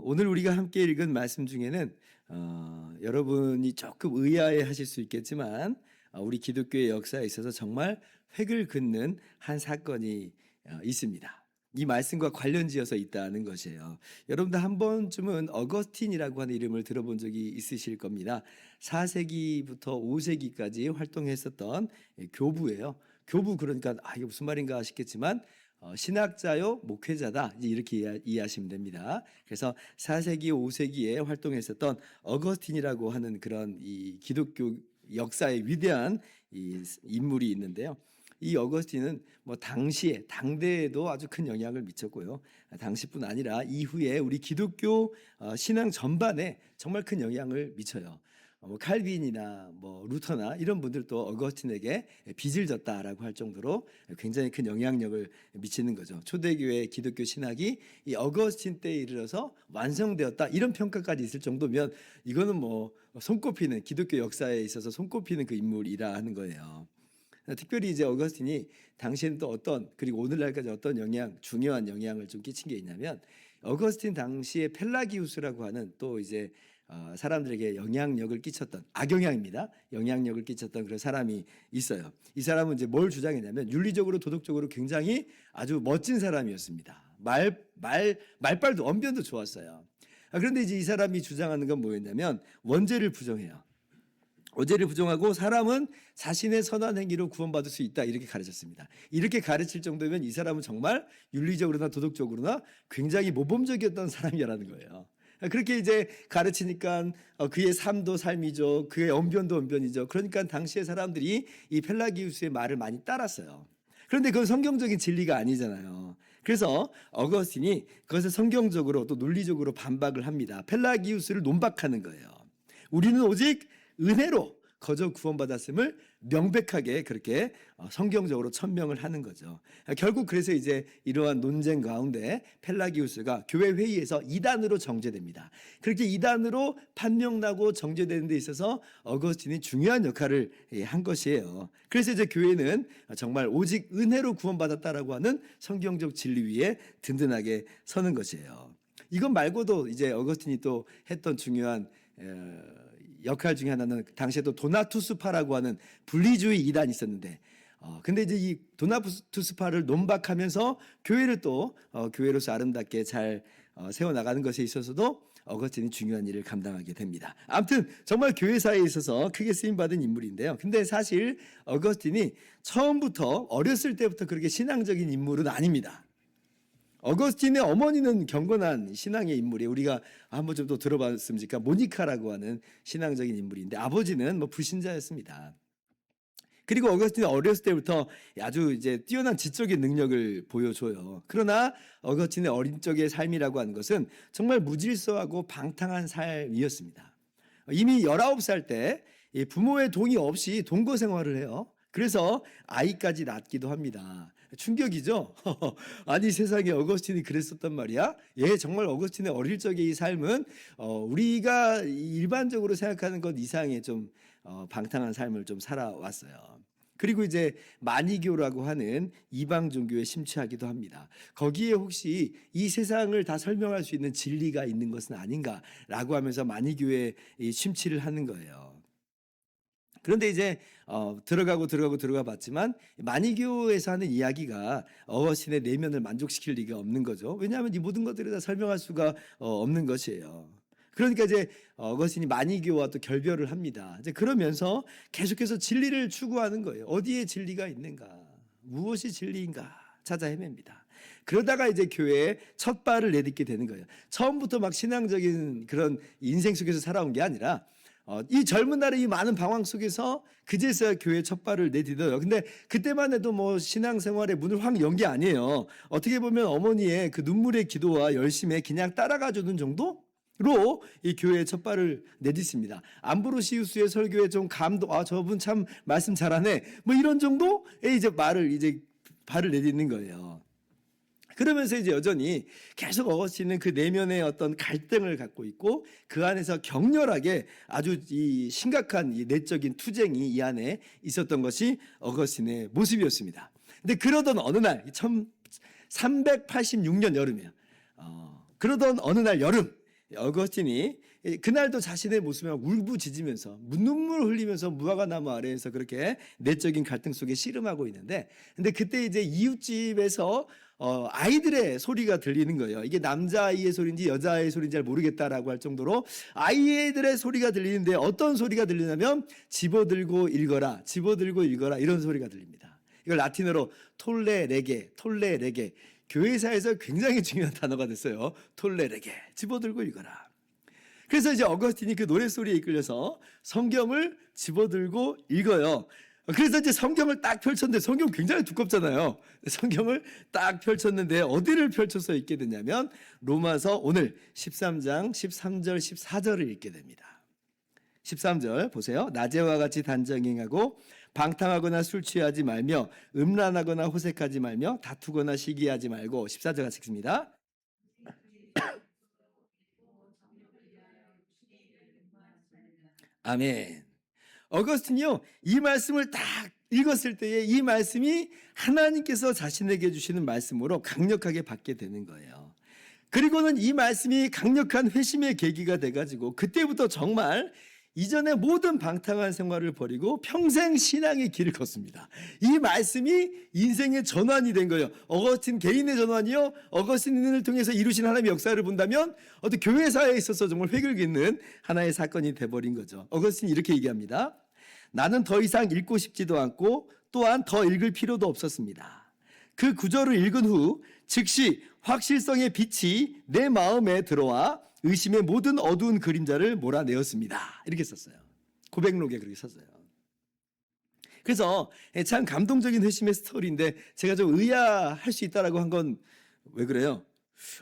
오늘 우리가 함께 읽은 말씀 중에는 여러분이 조금 의아해 하실 수 있겠지만 우리 기독교의 역사에 있어서 정말 획을 긋는 한 사건이 있습니다. 이 말씀과 관련지어서 있다는 것이에요. 여러분도 한 번쯤은 어거스틴이라고 하는 이름을 들어본 적이 있으실 겁니다. 4세기부터 5세기까지 활동했었던 교부예요. 교부 그러니까 이게 무슨 말인가 하시겠지만 신학자요 목회자다 이렇게 이해하시면 됩니다. 그래서 4세기 5세기에 활동했었던 어거스틴이라고 하는 그런 이 기독교 역사의 위대한 이 인물이 있는데요. 이 어거스틴은 당대에도 아주 큰 영향을 미쳤고요. 당시뿐 아니라 이후에 우리 기독교 신앙 전반에 정말 큰 영향을 미쳐요. 칼빈이나 루터나 이런 분들도 어거스틴에게 빚을 졌다라고 할 정도로 굉장히 큰 영향력을 미치는 거죠. 초대교회 기독교 신학이 이 어거스틴 때에 이르러서 완성되었다 이런 평가까지 있을 정도면 이거는 손꼽히는 기독교 역사에 있어서 손꼽히는 그 인물이라 하는 거예요. 특별히 이제 어거스틴이 당시에는 또 그리고 오늘날까지 어떤 중요한 영향을 좀 끼친 게 있냐면 어거스틴 당시에 펠라기우스라고 하는 또 이제 사람들에게 영향력을 끼쳤던 악영향입니다. 영향력을 끼쳤던 그런 사람이 있어요. 이 사람은 이제 뭘 주장했냐면 윤리적으로 도덕적으로 굉장히 아주 멋진 사람이었습니다. 말빨도 언변도 좋았어요. 그런데 이제 이 사람이 주장하는 건 뭐였냐면 원죄를 부정해요. 원죄를 부정하고 사람은 자신의 선한 행위로 구원받을 수 있다 이렇게 가르쳤습니다. 이렇게 가르칠 정도면 이 사람은 정말 윤리적으로나 도덕적으로나 굉장히 모범적이었던 사람이라는 거예요. 그렇게 이제 가르치니까 그의 삶도 삶이죠. 그의 언변도 언변이죠. 그러니까 당시의 사람들이 이 펠라기우스의 말을 많이 따랐어요. 그런데 그건 성경적인 진리가 아니잖아요. 그래서 어거스틴이 그것을 성경적으로 또 논리적으로 반박을 합니다. 펠라기우스를 논박하는 거예요. 우리는 오직 은혜로 거저 구원받았음을 명백하게 그렇게 성경적으로 천명을 하는 거죠. 결국 그래서 이제 이러한 논쟁 가운데 펠라기우스가 교회 회의에서 이단으로 정죄됩니다. 그렇게 이단으로 판명나고 정죄되는 데 있어서 어거스틴이 중요한 역할을 한 것이에요. 그래서 이제 교회는 정말 오직 은혜로 구원받았다라고 하는 성경적 진리 위에 든든하게 서는 것이에요. 이것 말고도 이제 어거스틴이 또 했던 중요한 역할 중에 하나는 당시에 또 도나투스파라고 하는 분리주의 이단이 있었는데 근데 이제 이 도나투스파를 논박하면서 교회를 또 교회로서 아름답게 잘 세워나가는 것에 있어서도 어거스틴이 중요한 일을 감당하게 됩니다. 아무튼 정말 교회사에 있어서 크게 쓰임받은 인물인데요. 근데 사실 어거스틴이 처음부터 어렸을 때부터 그렇게 신앙적인 인물은 아닙니다. 어거스틴의 어머니는 경건한 신앙의 인물이에요. 우리가 한번 좀 더 들어봤습니까? 모니카라고 하는 신앙적인 인물인데 아버지는 불신자였습니다. 그리고 어거스틴은 어렸을 때부터 아주 이제 뛰어난 지적인 능력을 보여줘요. 그러나 어거스틴의 어린 적의 삶이라고 하는 것은 정말 무질서하고 방탕한 삶이었습니다. 이미 19살 때 부모의 동의 없이 동거 생활을 해요. 그래서 아이까지 낳기도 합니다. 충격이죠? 아니 세상에 어거스틴이 그랬었단 말이야? 정말 어거스틴의 어릴 적의 이 삶은 우리가 일반적으로 생각하는 것 이상의 좀 방탕한 삶을 좀 살아왔어요. 그리고 이제 마니교라고 하는 이방 종교에 심취하기도 합니다. 거기에 혹시 이 세상을 다 설명할 수 있는 진리가 있는 것은 아닌가라고 하면서 마니교에 심취를 하는 거예요. 그런데 이제 들어가 봤지만 마니교에서 하는 이야기가 어거스틴의 내면을 만족시킬 리가 없는 거죠. 왜냐하면 이 모든 것들을 다 설명할 수가 없는 것이에요. 그러니까 이제 어거스틴이 마니교와 또 결별을 합니다. 이제 그러면서 계속해서 진리를 추구하는 거예요. 어디에 진리가 있는가? 무엇이 진리인가? 찾아 헤맵니다. 그러다가 이제 교회에 첫 발을 내딛게 되는 거예요. 처음부터 막 신앙적인 그런 인생 속에서 살아온 게 아니라 이 젊은 날의 이 많은 방황 속에서 그제서야 교회 첫 발을 내딛어요. 근데 그때만 해도 신앙생활의 문을 확 연 게 아니에요. 어떻게 보면 어머니의 그 눈물의 기도와 열심에 그냥 따라가 주는 정도로 이 교회의 첫 발을 내딛습니다. 암브로시우스의 설교에 좀 감동, 저분 참 말씀 잘하네. 이런 정도의 이제 발을 내딛는 거예요. 그러면서 이제 여전히 계속 어거스틴은 그 내면의 어떤 갈등을 갖고 있고 그 안에서 격렬하게 아주 이 심각한 이 내적인 투쟁이 이 안에 있었던 것이 어거스틴의 모습이었습니다. 근데 그러던 어느 날 386년 여름이에요. 그러던 어느 날 여름 어거스틴이 그날도 자신의 모습에 울부짖으면서 눈물 흘리면서 무화과 나무 아래에서 그렇게 내적인 갈등 속에 씨름하고 있는데, 근데 그때 이제 이웃집에서 아이들의 소리가 들리는 거예요. 이게 남자아이의 소리인지 여자아이의 소리인지 잘 모르겠다라고 할 정도로 아이들의 소리가 들리는데, 어떤 소리가 들리냐면 집어들고 읽어라, 집어들고 읽어라, 이런 소리가 들립니다. 이걸 라틴어로 톨레레게, 톨레레게. 교회사에서 굉장히 중요한 단어가 됐어요. 톨레레게, 집어들고 읽어라. 그래서 이제 어거스틴이 그 노랫소리에 이끌려서 성경을 집어들고 읽어요. 그래서 이제 성경을 딱 펼쳤는데, 성경 굉장히 두껍잖아요. 성경을 딱 펼쳤는데 어디를 펼쳐서 읽게 되냐면 로마서 오늘 13장 13절 14절을 읽게 됩니다. 13절 보세요. 낮에와 같이 단정행하고 방탕하거나 술 취하지 말며 음란하거나 호색하지 말며 다투거나 시기하지 말고. 14절 같이 읽습니다. 아멘. 어거스틴이요, 이 말씀을 딱 읽었을 때에 이 말씀이 하나님께서 자신에게 주시는 말씀으로 강력하게 받게 되는 거예요. 그리고는 이 말씀이 강력한 회심의 계기가 돼가지고 그때부터 정말 이전의 모든 방탕한 생활을 버리고 평생 신앙의 길을 걷습니다. 이 말씀이 인생의 전환이 된 거예요. 어거스틴 개인의 전환이요, 어거스틴을 통해서 이루신 하나님의 역사를 본다면 어떤 교회사에 있어서 정말 획을 긋는 하나의 사건이 돼버린 거죠. 어거스틴이 이렇게 얘기합니다. 나는 더 이상 읽고 싶지도 않고 또한 더 읽을 필요도 없었습니다. 그 구절을 읽은 후 즉시 확실성의 빛이 내 마음에 들어와 의심의 모든 어두운 그림자를 몰아내었습니다. 이렇게 썼어요. 고백록에 그렇게 썼어요. 그래서 참 감동적인 회심의 스토리인데, 제가 좀 의아할 수 있다라고 한 건 왜 그래요?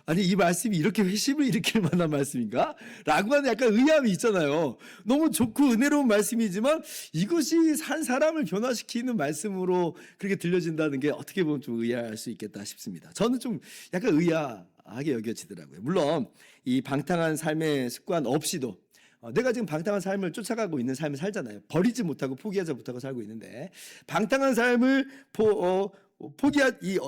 아니, 이 말씀이 이렇게 회심을 일으킬 만한 말씀인가? 라고 하는 약간 의아함이 있잖아요. 너무 좋고 은혜로운 말씀이지만 이것이 한 사람을 변화시키는 말씀으로 그렇게 들려진다는 게 어떻게 보면 좀 의아할 수 있겠다 싶습니다. 저는 좀 약간 의아하게 여겨지더라고요. 물론 이 방탕한 삶의 습관 없이도 내가 지금 방탕한 삶을 쫓아가고 있는 삶을 살잖아요. 버리지 못하고 포기하지 못하고 살고 있는데, 방탕한 삶을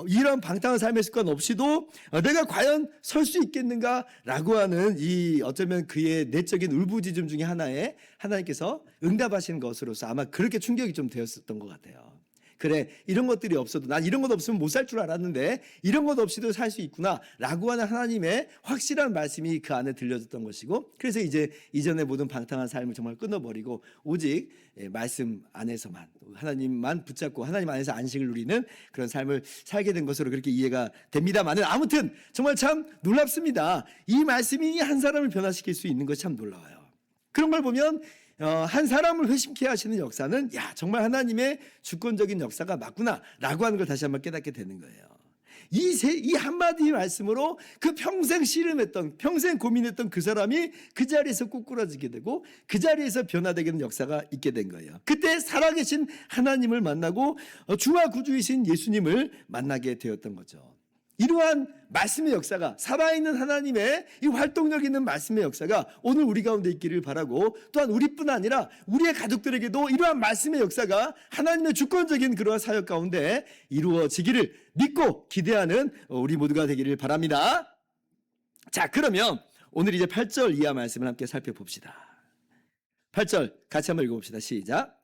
이런 방탕한 삶의 습관 없이도 내가 과연 설 수 있겠는가라고 하는 이 어쩌면 그의 내적인 울부짖음 중에 하나에 하나님께서 응답하시는 것으로서 아마 그렇게 충격이 좀 되었었던 것 같아요. 그래, 이런 것들이 없어도, 난 이런 것 없으면 못 살 줄 알았는데 이런 것 없이도 살 수 있구나 라고 하는 하나님의 확실한 말씀이 그 안에 들려졌던 것이고, 그래서 이제 이전의 모든 방탕한 삶을 정말 끊어버리고 오직 말씀 안에서만, 하나님만 붙잡고 하나님 안에서 안식을 누리는 그런 삶을 살게 된 것으로 그렇게 이해가 됩니다만은, 아무튼 정말 참 놀랍습니다. 이 말씀이 한 사람을 변화시킬 수 있는 것이 참 놀라워요. 그런 걸 보면 한 사람을 회심케 하시는 역사는 정말 하나님의 주권적인 역사가 맞구나 라고 하는 걸 다시 한번 깨닫게 되는 거예요. 이 한마디 말씀으로 그 평생 씨름했던, 평생 고민했던 그 사람이 그 자리에서 꼬꾸라지게 되고 그 자리에서 변화되게 되는 역사가 있게 된 거예요. 그때 살아계신 하나님을 만나고 주와 구주이신 예수님을 만나게 되었던 거죠. 이러한 말씀의 역사가, 살아있는 하나님의 이 활동력 있는 말씀의 역사가 오늘 우리 가운데 있기를 바라고, 또한 우리뿐 아니라 우리의 가족들에게도 이러한 말씀의 역사가 하나님의 주권적인 그러한 사역 가운데 이루어지기를 믿고 기대하는 우리 모두가 되기를 바랍니다. 자, 그러면 오늘 이제 8절 이하 말씀을 함께 살펴봅시다. 8절 같이 한번 읽어봅시다. 시작.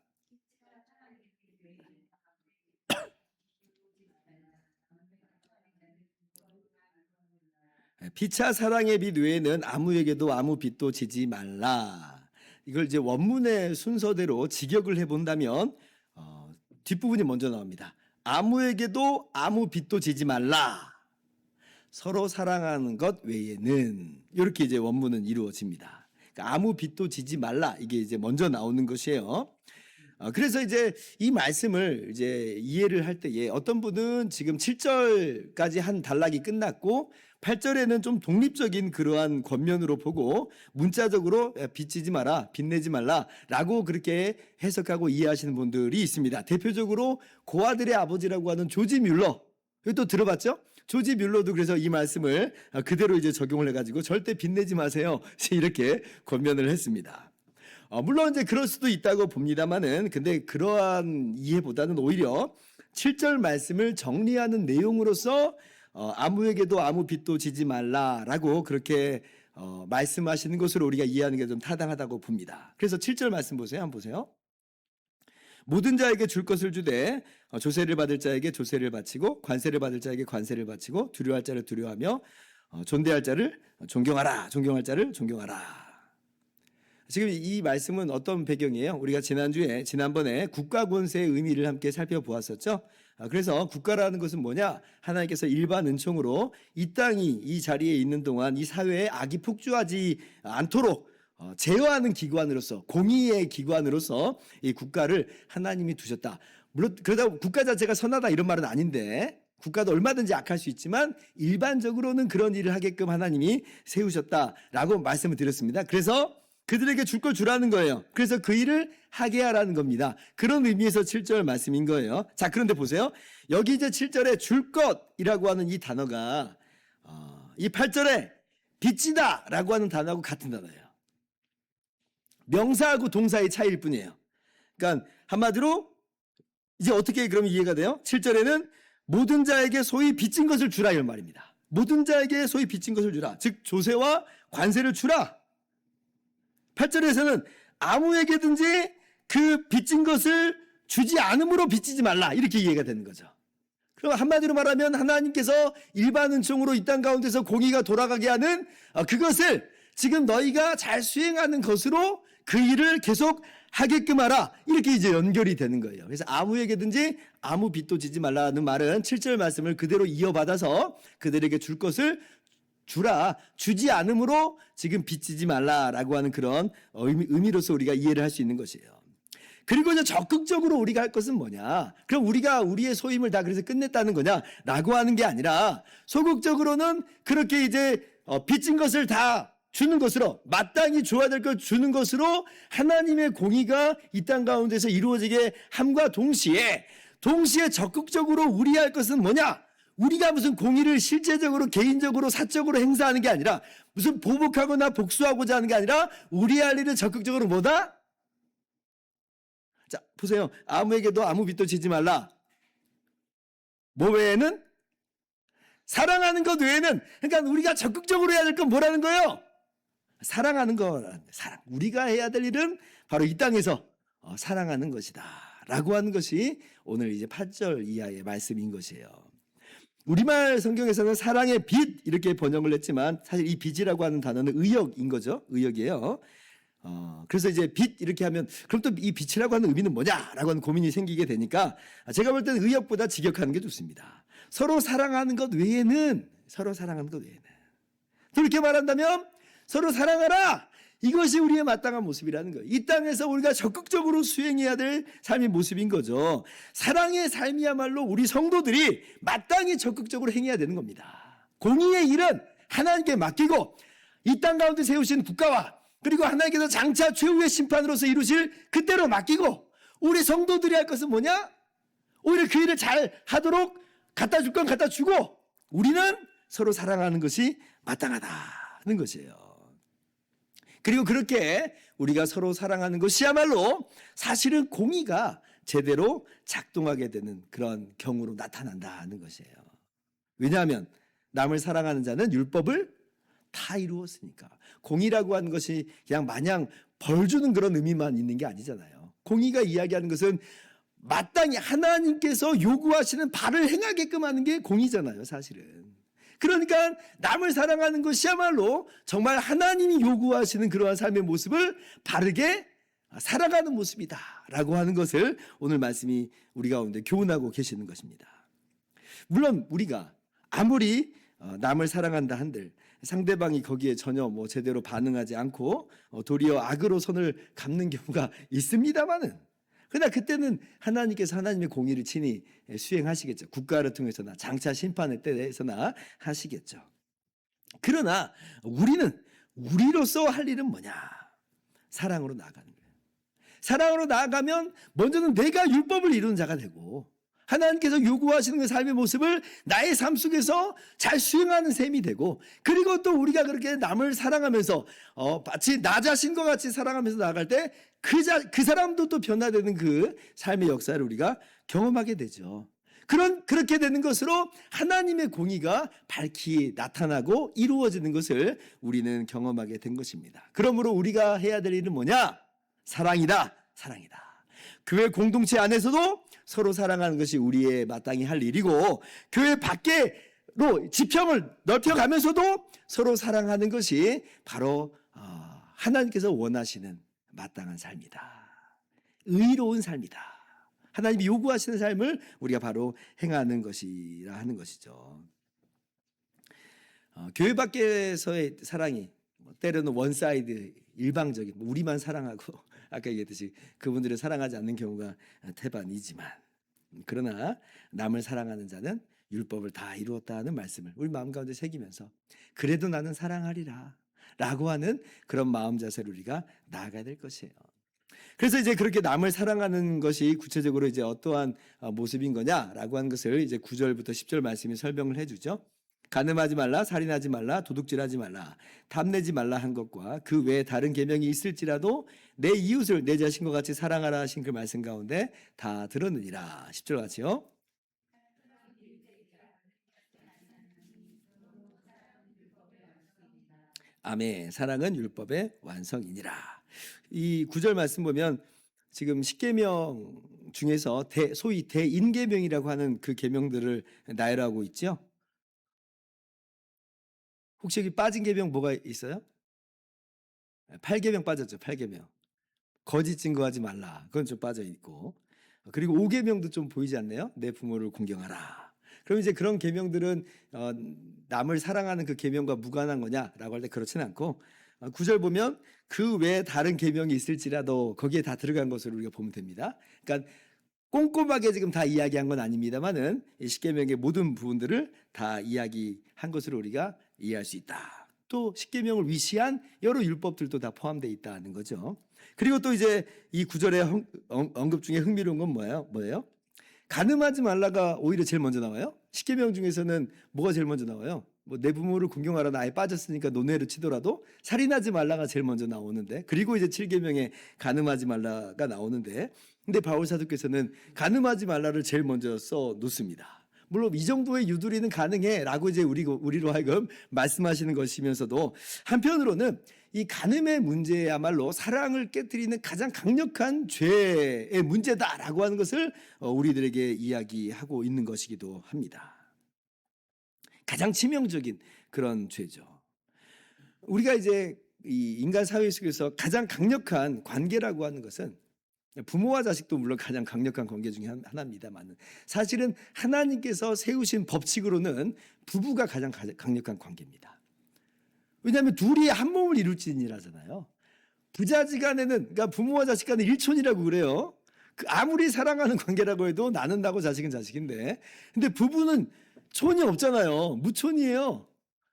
피차 사랑의 빛 외에는 아무에게도 아무 빛도 지지 말라. 이걸 이제 원문의 순서대로 직역을 해본다면 뒷부분이 먼저 나옵니다. 아무에게도 아무 빛도 지지 말라. 서로 사랑하는 것 외에는, 이렇게 이제 원문은 이루어집니다. 그러니까 아무 빛도 지지 말라, 이게 이제 먼저 나오는 것이에요. 그래서 이제 이 말씀을 이제 이해를 할 때에 어떤 분은 지금 7절까지 한 단락이 끝났고 8절에는 좀 독립적인 그러한 권면으로 보고 문자적으로 빚지지 마라, 빚내지 말라 라고 그렇게 해석하고 이해하시는 분들이 있습니다. 대표적으로 고아들의 아버지라고 하는 조지 뮬러, 이거 또 들어봤죠? 조지 뮬러도 그래서 이 말씀을 그대로 이제 적용을 해가지고 절대 빚내지 마세요, 이렇게 권면을 했습니다. 물론 이제 그럴 수도 있다고 봅니다만은, 근데 그러한 이해보다는 오히려 7절 말씀을 정리하는 내용으로서 아무에게도 아무 빚도 지지 말라라고 그렇게 말씀하시는 것으로 우리가 이해하는 게 좀 타당하다고 봅니다. 그래서 7절 말씀 보세요. 한번 보세요. 모든 자에게 줄 것을 주되 조세를 받을 자에게 조세를 바치고 관세를 받을 자에게 관세를 바치고 두려워할 자를 두려워하며 존대할 자를 존경하라. 존경할 자를 존경하라. 지금 이 말씀은 어떤 배경이에요? 우리가 지난번에 국가 권세의 의미를 함께 살펴보았었죠. 그래서 국가라는 것은 뭐냐? 하나님께서 일반 은총으로 이 땅이 이 자리에 있는 동안 이 사회에 악이 폭주하지 않도록 제어하는 기관으로서, 공의의 기관으로서 이 국가를 하나님이 두셨다. 물론 그러다 국가 자체가 선하다 이런 말은 아닌데, 국가도 얼마든지 악할 수 있지만 일반적으로는 그런 일을 하게끔 하나님이 세우셨다라고 말씀을 드렸습니다. 그래서 그들에게 줄 걸 주라는 거예요. 그래서 그 일을 하게 하라는 겁니다. 그런 의미에서 7절 말씀인 거예요. 자, 그런데 보세요. 여기 이제 7절에 줄 것이라고 하는 이 단어가 이 8절에 빚지다라고 하는 단어하고 같은 단어예요. 명사하고 동사의 차이일 뿐이에요. 그러니까 한마디로 이제 어떻게 그러면 이해가 돼요? 7절에는 모든 자에게 소위 빚진 것을 주라 이런 말입니다. 모든 자에게 소위 빚진 것을 주라. 즉 조세와 관세를 주라. 8절에서는 아무에게든지 그 빚진 것을 주지 않음으로 빚지지 말라 이렇게 이해가 되는 거죠. 그럼 한마디로 말하면 하나님께서 일반 은총으로 이 땅 가운데서 공의가 돌아가게 하는 그것을 지금 너희가 잘 수행하는 것으로 그 일을 계속 하게끔 하라. 이렇게 이제 연결이 되는 거예요. 그래서 아무에게든지 아무 빚도 지지 말라는 말은 7절 말씀을 그대로 이어받아서 그들에게 줄 것을 주라. 주지 않음으로 지금 빚지지 말라라고 하는 그런 의미로서 우리가 이해를 할 수 있는 것이에요. 그리고 이제 적극적으로 우리가 할 것은 뭐냐? 그럼 우리가 우리의 소임을 다 그래서 끝냈다는 거냐라고 하는 게 아니라 소극적으로는 그렇게 이제 빚진 것을 다 주는 것으로, 마땅히 줘야 될 걸 주는 것으로 하나님의 공의가 이 땅 가운데서 이루어지게 함과 동시에 적극적으로 우리 할 것은 뭐냐? 우리가 무슨 공의를 실제적으로 개인적으로 사적으로 행사하는 게 아니라 무슨 보복하거나 복수하고자 하는 게 아니라 우리 할 일을 적극적으로 뭐다? 자, 보세요. 아무에게도 아무 빚도 지지 말라. 뭐 외에는? 사랑하는 것 외에는, 그러니까 우리가 적극적으로 해야 될 건 뭐라는 거예요? 사랑하는 거라는 사랑. 우리가 해야 될 일은 바로 이 땅에서 사랑하는 것이다 라고 하는 것이 오늘 이제 8절 이하의 말씀인 것이에요. 우리말 성경에서는 사랑의 빚 이렇게 번역을 했지만 사실 이 빚이라고 하는 단어는 의역인 거죠. 의역이에요. 그래서 이제 빚 이렇게 하면 그럼 또 이 빚이라고 하는 의미는 뭐냐라고 하는 고민이 생기게 되니까 제가 볼 때는 의역보다 직역하는 게 좋습니다. 서로 사랑하는 것 외에는 또 이렇게 말한다면 서로 사랑하라. 이것이 우리의 마땅한 모습이라는 거예요. 이 땅에서 우리가 적극적으로 수행해야 될 삶의 모습인 거죠. 사랑의 삶이야말로 우리 성도들이 마땅히 적극적으로 행해야 되는 겁니다. 공의의 일은 하나님께 맡기고 이 땅 가운데 세우신 국가와 그리고 하나님께서 장차 최후의 심판으로서 이루실 그때로 맡기고 우리 성도들이 할 것은 뭐냐? 오히려 그 일을 잘 하도록 갖다 줄 건 갖다 주고 우리는 서로 사랑하는 것이 마땅하다는 것이에요. 그리고 그렇게 우리가 서로 사랑하는 것이야말로 사실은 공의가 제대로 작동하게 되는 그런 경우로 나타난다는 것이에요. 왜냐하면 남을 사랑하는 자는 율법을 다 이루었으니까. 공의라고 하는 것이 그냥 마냥 벌 주는 그런 의미만 있는 게 아니잖아요. 공의가 이야기하는 것은 마땅히 하나님께서 요구하시는 바를 행하게끔 하는 게 공의잖아요, 사실은. 그러니까 남을 사랑하는 것이야말로 정말 하나님이 요구하시는 그러한 삶의 모습을 바르게 살아가는 모습이다라고 하는 것을 오늘 말씀이 우리 가운데 교훈하고 계시는 것입니다. 물론 우리가 아무리 남을 사랑한다 한들 상대방이 거기에 전혀 제대로 반응하지 않고 도리어 악으로 손을 갚는 경우가 있습니다만은 그러나 그때는 하나님께서 하나님의 공의를 친히 수행하시겠죠. 국가를 통해서나 장차 심판의 때에서나 하시겠죠. 그러나 우리는 우리로서 할 일은 뭐냐? 사랑으로 나아가는 거예요. 사랑으로 나아가면 먼저는 내가 율법을 이루는 자가 되고 하나님께서 요구하시는 그 삶의 모습을 나의 삶 속에서 잘 수행하는 셈이 되고 그리고 또 우리가 그렇게 남을 사랑하면서 마치 나 자신과 같이 사랑하면서 나아갈 때 그 사람도 또 변화되는 그 삶의 역사를 우리가 경험하게 되죠. 그렇게 되는 것으로 하나님의 공의가 밝히 나타나고 이루어지는 것을 우리는 경험하게 된 것입니다. 그러므로 우리가 해야 될 일은 뭐냐? 사랑이다. 사랑이다. 교회 공동체 안에서도 서로 사랑하는 것이 우리의 마땅히 할 일이고, 교회 밖으로 지평을 넓혀가면서도 서로 사랑하는 것이 바로 하나님께서 원하시는 마땅한 삶이다. 의로운 삶이다. 하나님이 요구하시는 삶을 우리가 바로 행하는 것이라 하는 것이죠. 교회 밖에서의 사랑이 때로는 원사이드, 일방적인, 우리만 사랑하고 아까 얘기했듯이 그분들을 사랑하지 않는 경우가 태반이지만, 그러나 남을 사랑하는 자는 율법을 다 이루었다 하는 말씀을 우리 마음 가운데 새기면서 그래도 나는 사랑하리라 라고 하는 그런 마음 자세로 우리가 나아가야 될 것이에요. 그래서 이제 그렇게 남을 사랑하는 것이 구체적으로 이제 어떠한 모습인 거냐라고 하는 것을 이제 9절부터 10절 말씀이 설명을 해주죠. 간음하지 말라, 살인하지 말라, 도둑질하지 말라, 탐내지 말라 한 것과 그 외에 다른 계명이 있을지라도 내 이웃을 내 자신과 같이 사랑하라 하신 그 말씀 가운데 다 들었느니라. 10절 같이요. 아멘. 사랑은 율법의 완성이니라. 이 9절 말씀 보면 지금 10계명 중에서 소위 대인계명이라고 하는 그 계명들을 나열하고 있죠. 혹시 여기 빠진 계명 뭐가 있어요? 8계명 빠졌죠. 8계명. 거짓 증거하지 말라. 그건 좀 빠져 있고. 그리고 5계명도 좀 보이지 않나요? 내 부모를 공경하라. 그럼 이제 그런 계명들은 남을 사랑하는 그 계명과 무관한 거냐라고 할 때 그렇지는 않고, 9절 보면 그 외에 다른 계명이 있을지라도 거기에 다 들어간 것으로 우리가 보면 됩니다. 그러니까 꼼꼼하게 지금 다 이야기한 건 아닙니다만은 이 10계명의 모든 부분들을 다 이야기한 것으로 우리가 이해할 수 있다. 또 10계명을 위시한 여러 율법들도 다 포함되어 있다는 거죠. 그리고 또 이제 이 9절의 언급 중에 흥미로운 건 뭐예요? 간음하지 말라가 오히려 제일 먼저 나와요. 10계명 중에서는 뭐가 제일 먼저 나와요? 뭐 내 부모를 공경하라는 아예 빠졌으니까 논외로 치더라도 살인하지 말라가 제일 먼저 나오는데, 그리고 이제 7계명에 간음하지 말라가 나오는데, 근데 바울 사도께서는 간음하지 말라를 제일 먼저 써 놓습니다. 물론 이 정도의 유두리는 가능해라고 이제 우리로 하여금 말씀하시는 것이면서도 한편으로는 이 간음의 문제야말로 사랑을 깨뜨리는 가장 강력한 죄의 문제다라고 하는 것을 우리들에게 이야기하고 있는 것이기도 합니다. 가장 치명적인 그런 죄죠. 우리가 이제 이 인간 사회 속에서 가장 강력한 관계라고 하는 것은, 부모와 자식도 물론 가장 강력한 관계 중에 하나입니다만, 사실은 하나님께서 세우신 법칙으로는 부부가 가장 강력한 관계입니다. 왜냐하면 둘이 한 몸을 이룰지니라잖아요. 부자지간에는, 그러니까 부모와 자식 간에 일촌이라고 그래요. 아무리 사랑하는 관계라고 해도 나는 나고 자식은 자식인데, 근데 부부는 촌이 없잖아요. 무촌이에요.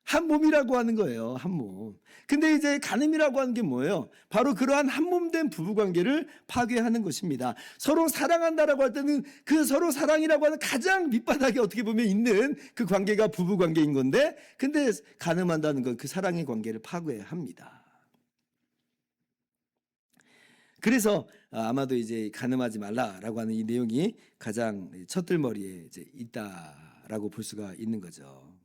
한 몸이라고 하는 거예요. 한 몸. 근데 이제 간음이라고 하는 게 뭐예요? 바로 그러한 한 몸 된 부부관계를 파괴하는 것입니다. 서로 사랑한다라고 할 때는 그 서로 사랑이라고 하는 가장 밑바닥에 어떻게 보면 있는 그 관계가 부부관계인 건데, 근데 간음한다는 건 그 사랑의 관계를 파괴합니다. 그래서 아마도 이제 간음하지 말라라고 하는 이 내용이 가장 첫들머리에 이제 있다라고 볼 수가 있는 거죠.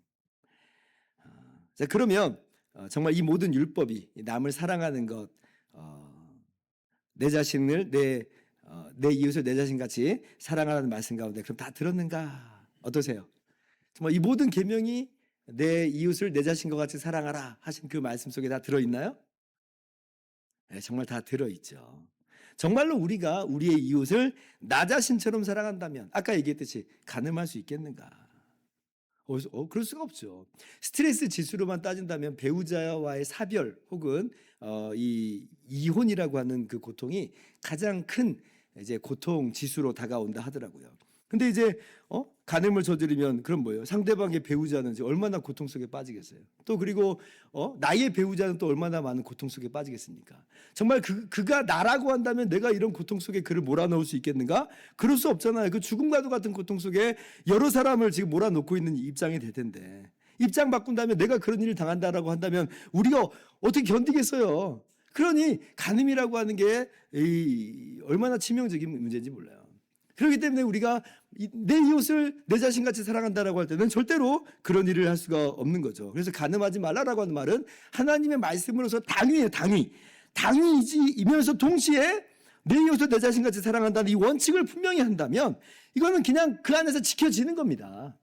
자, 그러면 정말 이 모든 율법이 남을 사랑하는 것, 내 자신을 내 이웃을 내 자신같이 사랑하라는 말씀 가운데 그럼 다 들었는가? 어떠세요? 정말 이 모든 계명이 내 이웃을 내 자신과 같이 사랑하라 하신 그 말씀 속에 다 들어있나요? 네, 정말 다 들어있죠. 정말로 우리가 우리의 이웃을 나 자신처럼 사랑한다면 아까 얘기했듯이 간음할 수 있겠는가? 그럴 수가 없죠. 스트레스 지수로만 따진다면 배우자와의 사별 혹은 이 이혼이라고 하는 그 고통이 가장 큰 이제 고통 지수로 다가온다 하더라고요. 근데 이제 간음을 저지르면 그럼 뭐예요? 상대방의 배우자는 이제 얼마나 고통 속에 빠지겠어요. 또 그리고 나의 배우자는 또 얼마나 많은 고통 속에 빠지겠습니까? 정말 그가 나라고 한다면 내가 이런 고통 속에 그를 몰아넣을 수 있겠는가? 그럴 수 없잖아요. 그 죽음과도 같은 고통 속에 여러 사람을 지금 몰아넣고 있는 입장이 될 텐데, 입장 바꾼다면 내가 그런 일을 당한다라고 한다면 우리가 어떻게 견디겠어요? 그러니 간음이라고 하는 게 얼마나 치명적인 문제인지 몰라요. 그렇기 때문에 우리가 내 이웃을 내 자신같이 사랑한다라고 할 때는 절대로 그런 일을 할 수가 없는 거죠. 그래서 간음하지 말라라고 하는 말은 하나님의 말씀으로서 당위예요. 당위이면서 동시에 내 이웃을 내 자신같이 사랑한다는 이 원칙을 분명히 한다면 이거는 그냥 그 안에서 지켜지는 겁니다.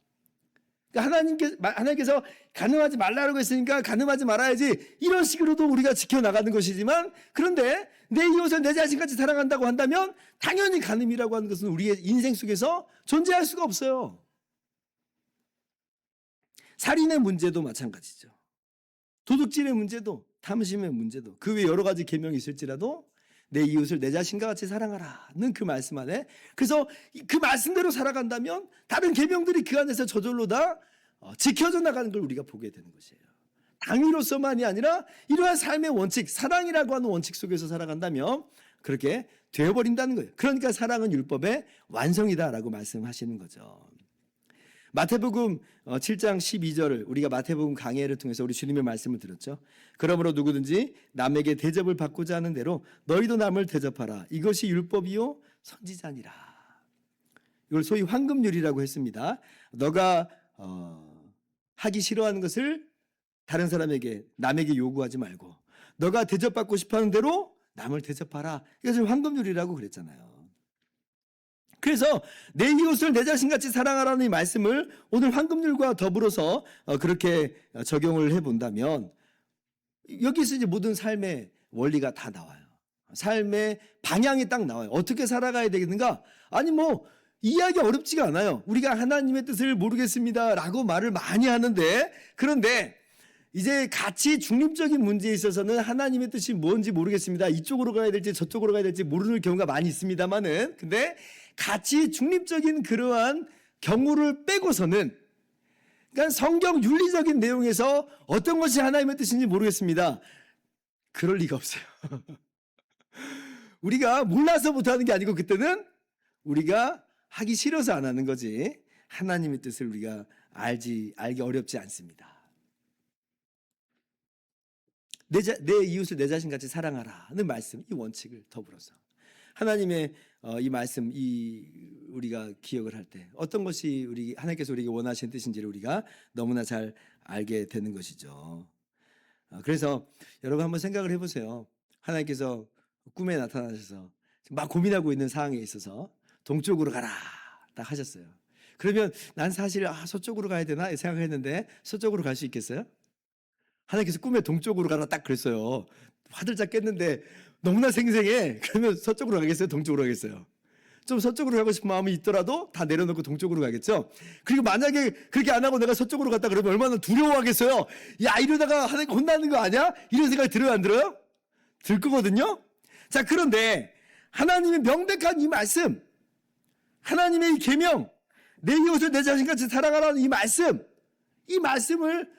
그러니까 하나님께서 간음하지 말라고 했으니까 간음하지 말아야지 이런 식으로도 우리가 지켜나가는 것이지만, 그런데 내 이웃을 내 자신같이 사랑한다고 한다면 당연히 간음이라고 하는 것은 우리의 인생 속에서 존재할 수가 없어요. 살인의 문제도 마찬가지죠. 도둑질의 문제도, 탐심의 문제도, 그 외 여러 가지 계명이 있을지라도 내 이웃을 내 자신과 같이 사랑하라는 그 말씀 안에, 그래서 그 말씀대로 살아간다면 다른 계명들이 그 안에서 저절로 다 지켜져 나가는 걸 우리가 보게 되는 것이에요. 당위로서만이 아니라 이러한 삶의 원칙, 사랑이라고 하는 원칙 속에서 살아간다면 그렇게 되어버린다는 거예요. 그러니까 사랑은 율법의 완성이다라고 말씀하시는 거죠. 마태복음 7장 12절을 우리가 마태복음 강해를 통해서 우리 주님의 말씀을 들었죠. 그러므로 누구든지 남에게 대접을 받고자 하는 대로 너희도 남을 대접하라. 이것이 율법이요 선지자니라. 이걸 소위 황금률이라고 했습니다. 너가 하기 싫어하는 것을 다른 사람에게, 남에게 요구하지 말고 너가 대접받고 싶어하는 대로 남을 대접하라. 이것을 황금률이라고 그랬잖아요. 그래서 내 이웃을 내 자신같이 사랑하라는 이 말씀을 오늘 황금률과 더불어서 그렇게 적용을 해본다면 여기서 이제 모든 삶의 원리가 다 나와요. 삶의 방향이 딱 나와요. 어떻게 살아가야 되겠는가? 아니 이해하기 어렵지가 않아요. 우리가 하나님의 뜻을 모르겠습니다 라고 말을 많이 하는데, 그런데 이제 가치 중립적인 문제에 있어서는 하나님의 뜻이 뭔지 모르겠습니다, 이쪽으로 가야 될지 저쪽으로 가야 될지 모르는 경우가 많이 있습니다만은, 근데 가치 중립적인 그러한 경우를 빼고서는, 그러니까 성경 윤리적인 내용에서 어떤 것이 하나님의 뜻인지 모르겠습니다, 그럴 리가 없어요. 우리가 몰라서 못하는 게 아니고 그때는 우리가 하기 싫어서 안 하는 거지, 하나님의 뜻을 우리가 알기 어렵지 않습니다. 내 이웃을 내 자신같이 사랑하라는 말씀, 이 원칙을 더불어서 하나님의 이 말씀, 우리가 기억을 할 때 어떤 것이 하나님께서 우리에게 원하시는 뜻인지를 우리가 너무나 잘 알게 되는 것이죠. 그래서 여러분 한번 생각을 해보세요. 하나님께서 꿈에 나타나셔서 막 고민하고 있는 상황에 있어서 동쪽으로 가라 딱 하셨어요. 그러면 난 사실 서쪽으로 가야 되나 생각했는데 서쪽으로 갈 수 있겠어요? 하나님께서 꿈에 동쪽으로 가라 딱 그랬어요. 화들짝 깼는데 너무나 생생해. 그러면 서쪽으로 가겠어요? 동쪽으로 가겠어요? 좀 서쪽으로 가고 싶은 마음이 있더라도 다 내려놓고 동쪽으로 가겠죠? 그리고 만약에 그렇게 안 하고 내가 서쪽으로 갔다 그러면 얼마나 두려워하겠어요? 야, 이러다가 하나님 혼나는 거 아니야? 이런 생각이 들어요, 안 들어요? 들 거거든요? 자, 그런데 하나님의 명백한 이 말씀, 하나님의 이 계명, 내 이웃을 내 자신같이 사랑하라는 이 말씀을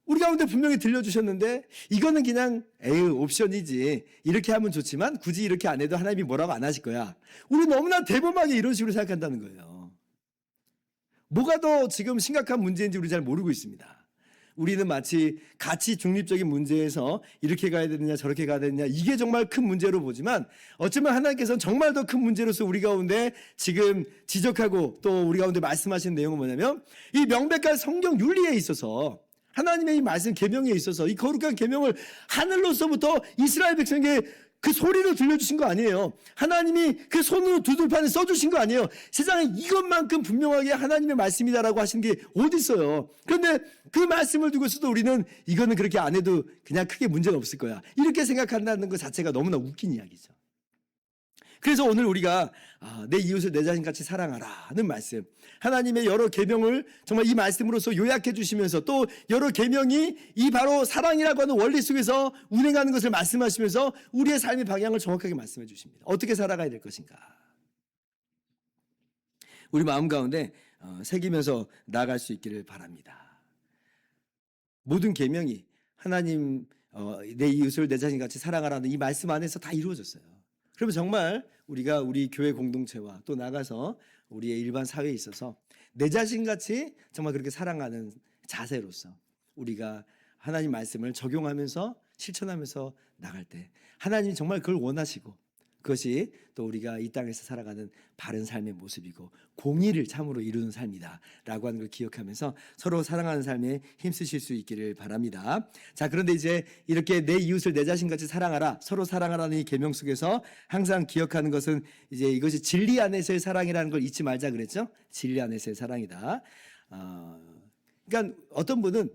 우리 가운데 분명히 들려주셨는데, 이거는 그냥 옵션이지, 이렇게 하면 좋지만 굳이 이렇게 안 해도 하나님이 뭐라고 안 하실 거야, 우리 너무나 대범하게 이런 식으로 생각한다는 거예요. 뭐가 더 지금 심각한 문제인지 우리 잘 모르고 있습니다. 우리는 마치 가치 중립적인 문제에서 이렇게 가야 되느냐 저렇게 가야 되느냐, 이게 정말 큰 문제로 보지만, 어쩌면 하나님께서는 정말 더 큰 문제로서 우리 가운데 지금 지적하고 또 우리 가운데 말씀하시는 내용은 뭐냐면, 이 명백한 성경 윤리에 있어서, 하나님의 이 말씀 계명에 있어서 이 거룩한 계명을 하늘로서부터 이스라엘 백성에게 그 소리로 들려주신 거 아니에요. 하나님이 그 손으로 두들판에 써주신 거 아니에요. 세상에 이것만큼 분명하게 하나님의 말씀이다라고 하신 게 어디 있어요. 그런데 그 말씀을 두고서도 우리는 이거는 그렇게 안 해도 그냥 크게 문제가 없을 거야, 이렇게 생각한다는 것 자체가 너무나 웃긴 이야기죠. 그래서 오늘 우리가 내 이웃을 내 자신같이 사랑하라는 말씀, 하나님의 여러 계명을 정말 이 말씀으로서 요약해 주시면서, 또 여러 계명이 이 바로 사랑이라고 하는 원리 속에서 운행하는 것을 말씀하시면서 우리의 삶의 방향을 정확하게 말씀해 주십니다. 어떻게 살아가야 될 것인가, 우리 마음 가운데 새기면서 나아갈 수 있기를 바랍니다. 모든 계명이 하나님 내 이웃을 내 자신같이 사랑하라는 이 말씀 안에서 다 이루어졌어요. 그러면 정말 우리가 우리 교회 공동체와 또 나가서 우리의 일반 사회에 있어서 내 자신같이 정말 그렇게 사랑하는 자세로서 우리가 하나님 말씀을 적용하면서 실천하면서 나갈 때, 하나님이 정말 그걸 원하시고 그것이 또 우리가 이 땅에서 살아가는 바른 삶의 모습이고 공의를 참으로 이루는 삶이다라고 하는 걸 기억하면서 서로 사랑하는 삶에 힘쓰실 수 있기를 바랍니다. 자, 그런데 이제 이렇게 내 이웃을 내 자신같이 사랑하라, 서로 사랑하라는 이 계명 속에서 항상 기억하는 것은 이제 이것이 진리 안에서의 사랑이라는 걸 잊지 말자 그랬죠. 진리 안에서의 사랑이다. 그러니까 어떤 분은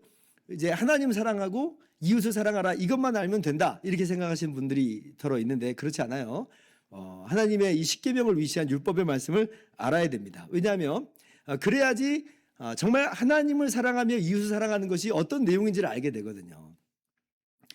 이제 하나님 사랑하고 이웃을 사랑하라 이것만 알면 된다 이렇게 생각하시는 분들이 더러 있는데 그렇지 않아요. 하나님의 이 십계명을 위시한 율법의 말씀을 알아야 됩니다. 왜냐하면 그래야지 정말 하나님을 사랑하며 이웃을 사랑하는 것이 어떤 내용인지를 알게 되거든요.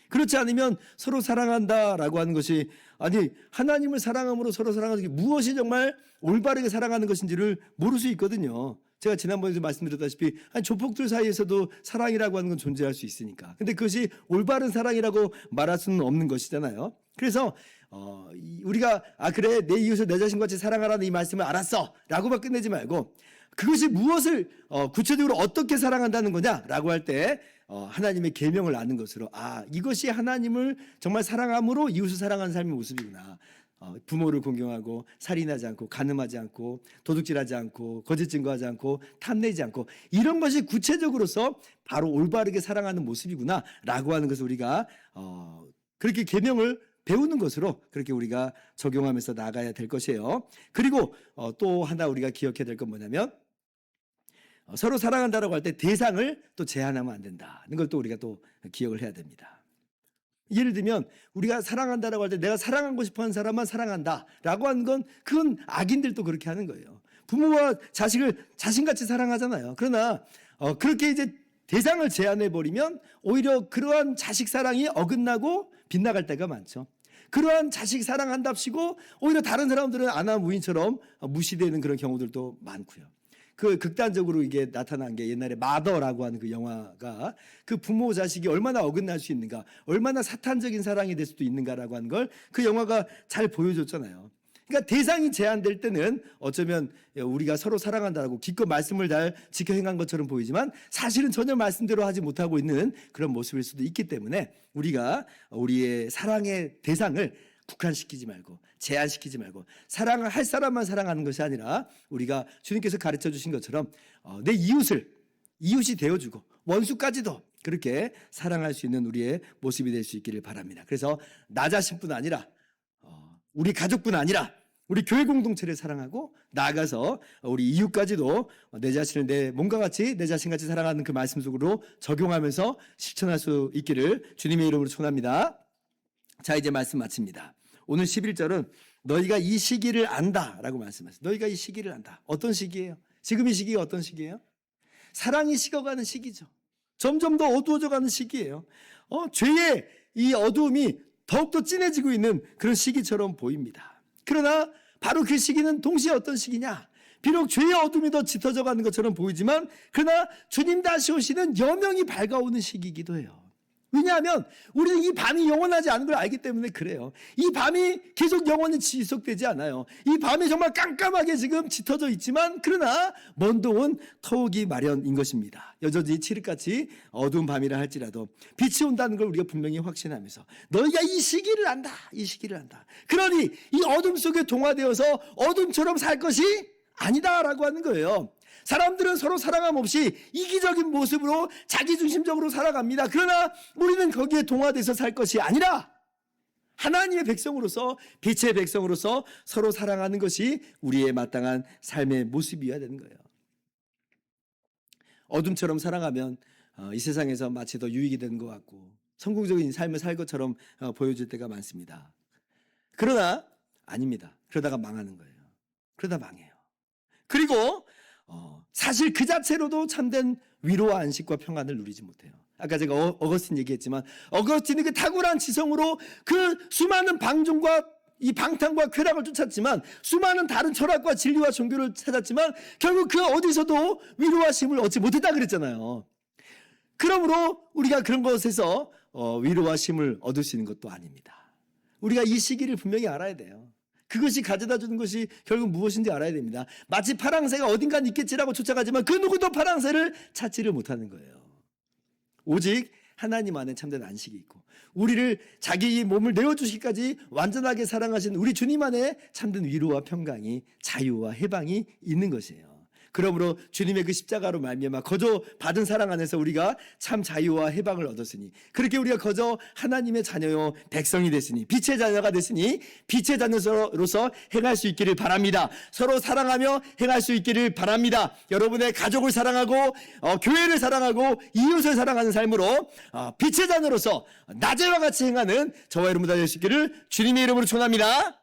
그렇지 않으면 서로 사랑한다라고 하는 것이 아니 하나님을 사랑함으로 서로 사랑하는 게 무엇이 정말 올바르게 사랑하는 것인지를 모를 수 있거든요. 제가 지난번에도 말씀드렸다시피 조폭들 사이에서도 사랑이라고 하는 건 존재할 수 있으니까. 근데 그것이 올바른 사랑이라고 말할 수는 없는 것이잖아요. 그래서 우리가 그래 내 이웃을 내 자신같이 사랑하라는 이 말씀을 알았어 라고만 끝내지 말고 그것이 무엇을 구체적으로 어떻게 사랑한다는 거냐라고 할 때 하나님의 계명을 아는 것으로 이것이 하나님을 정말 사랑함으로 이웃을 사랑하는 삶의 모습이구나. 부모를 존경하고 살인하지 않고 간음하지 않고 도둑질하지 않고 거짓 증거하지 않고 탐내지 않고 이런 것이 구체적으로서 바로 올바르게 사랑하는 모습이구나 라고 하는 것을 우리가 그렇게 계명을 배우는 것으로 그렇게 우리가 적용하면서 나아가야 될 것이에요. 그리고 또 하나 우리가 기억해야 될 건 뭐냐면 서로 사랑한다라고 할 때 대상을 또 제한하면 안 된다는 걸 또 우리가 또 기억을 해야 됩니다. 예를 들면 우리가 사랑한다라고 할 때 내가 사랑하고 싶어하는 사람만 사랑한다라고 하는 건 그건 악인들도 그렇게 하는 거예요. 부모와 자식을 자신같이 사랑하잖아요. 그러나 그렇게 이제 대상을 제한해 버리면 오히려 그러한 자식 사랑이 어긋나고 빗나갈 때가 많죠. 그러한 자식 사랑한답시고 오히려 다른 사람들은 아나무인처럼 무시되는 그런 경우들도 많고요. 그 극단적으로 이게 나타난 게 옛날에 마더라고 하는 그 영화가 그 부모 자식이 얼마나 어긋날 수 있는가, 얼마나 사탄적인 사랑이 될 수도 있는가라고 하는 걸 그 영화가 잘 보여줬잖아요. 그러니까 대상이 제한될 때는 어쩌면 우리가 서로 사랑한다고 기껏 말씀을 잘 지켜 행한 것처럼 보이지만 사실은 전혀 말씀대로 하지 못하고 있는 그런 모습일 수도 있기 때문에 우리가 우리의 사랑의 대상을 국한시키지 말고 제한시키지 말고 사랑을 할 사람만 사랑하는 것이 아니라 우리가 주님께서 가르쳐 주신 것처럼 내 이웃이 되어주고 원수까지도 그렇게 사랑할 수 있는 우리의 모습이 될 수 있기를 바랍니다. 그래서 나 자신뿐 아니라 우리 가족뿐 아니라 우리 교회 공동체를 사랑하고 나아가서 우리 이웃까지도 내 자신을 내 몸과 같이 내 자신같이 사랑하는 그 말씀 속으로 적용하면서 실천할 수 있기를 주님의 이름으로 축원합니다. 자, 이제 말씀 마칩니다. 오늘 11절은 너희가 이 시기를 안다라고 말씀하셨어요. 너희가 이 시기를 안다. 어떤 시기예요? 지금 이 시기가 어떤 시기예요? 사랑이 식어가는 시기죠. 점점 더 어두워져 가는 시기예요. 죄의 이 어두움이 더욱더 진해지고 있는 그런 시기처럼 보입니다. 그러나 바로 그 시기는 동시에 어떤 시기냐? 비록 죄의 어둠이 더 짙어져 가는 것처럼 보이지만 그러나 주님 다시 오시는 여명이 밝아오는 시기이기도 해요. 왜냐하면 우리는 이 밤이 영원하지 않은 걸 알기 때문에 그래요. 이 밤이 계속 영원히 지속되지 않아요. 이 밤이 정말 깜깜하게 지금 짙어져 있지만 그러나 먼 동은 터오기 마련인 것입니다. 여전히 칠흑같이 어두운 밤이라 할지라도 빛이 온다는 걸 우리가 분명히 확신하면서 너희가 이 시기를 안다. 이 시기를 안다. 그러니 이 어둠 속에 동화되어서 어둠처럼 살 것이 아니다라고 하는 거예요. 사람들은 서로 사랑함 없이 이기적인 모습으로 자기중심적으로 살아갑니다. 그러나 우리는 거기에 동화돼서 살 것이 아니라 하나님의 백성으로서 빛의 백성으로서 서로 사랑하는 것이 우리의 마땅한 삶의 모습이어야 되는 거예요. 어둠처럼 사랑하면 이 세상에서 마치 더 유익이 되는 것 같고 성공적인 삶을 살 것처럼 보여질 때가 많습니다. 그러나 아닙니다. 그러다가 망하는 거예요. 그러다 망해요. 그리고 사실 그 자체로도 참된 위로와 안식과 평안을 누리지 못해요. 아까 제가 어거스틴 얘기했지만 어거스틴이 그 탁월한 지성으로 그 수많은 방종과 이 방탕과 쾌락을 쫓았지만 수많은 다른 철학과 진리와 종교를 찾았지만 결국 그 어디서도 위로와 쉼을 얻지 못했다 그랬잖아요. 그러므로 우리가 그런 것에서 위로와 쉼을 얻을 수 있는 것도 아닙니다. 우리가 이 시기를 분명히 알아야 돼요. 그것이 가져다 주는 것이 결국 무엇인지 알아야 됩니다. 마치 파랑새가 어딘가 있겠지라고 쫓아가지만 그 누구도 파랑새를 찾지를 못하는 거예요. 오직 하나님 안에 참된 안식이 있고, 우리를 자기 몸을 내어주시기까지 완전하게 사랑하신 우리 주님 안에 참된 위로와 평강이, 자유와 해방이 있는 것이에요. 그러므로 주님의 그 십자가로 말미암아 거저 받은 사랑 안에서 우리가 참 자유와 해방을 얻었으니, 그렇게 우리가 거저 하나님의 자녀요 백성이 됐으니, 빛의 자녀가 됐으니 빛의 자녀로서 행할 수 있기를 바랍니다. 서로 사랑하며 행할 수 있기를 바랍니다. 여러분의 가족을 사랑하고 교회를 사랑하고 이웃을 사랑하는 삶으로 빛의 자녀로서 낮에와 같이 행하는 저와 여러분 다 되시기를 주님의 이름으로 축원합니다.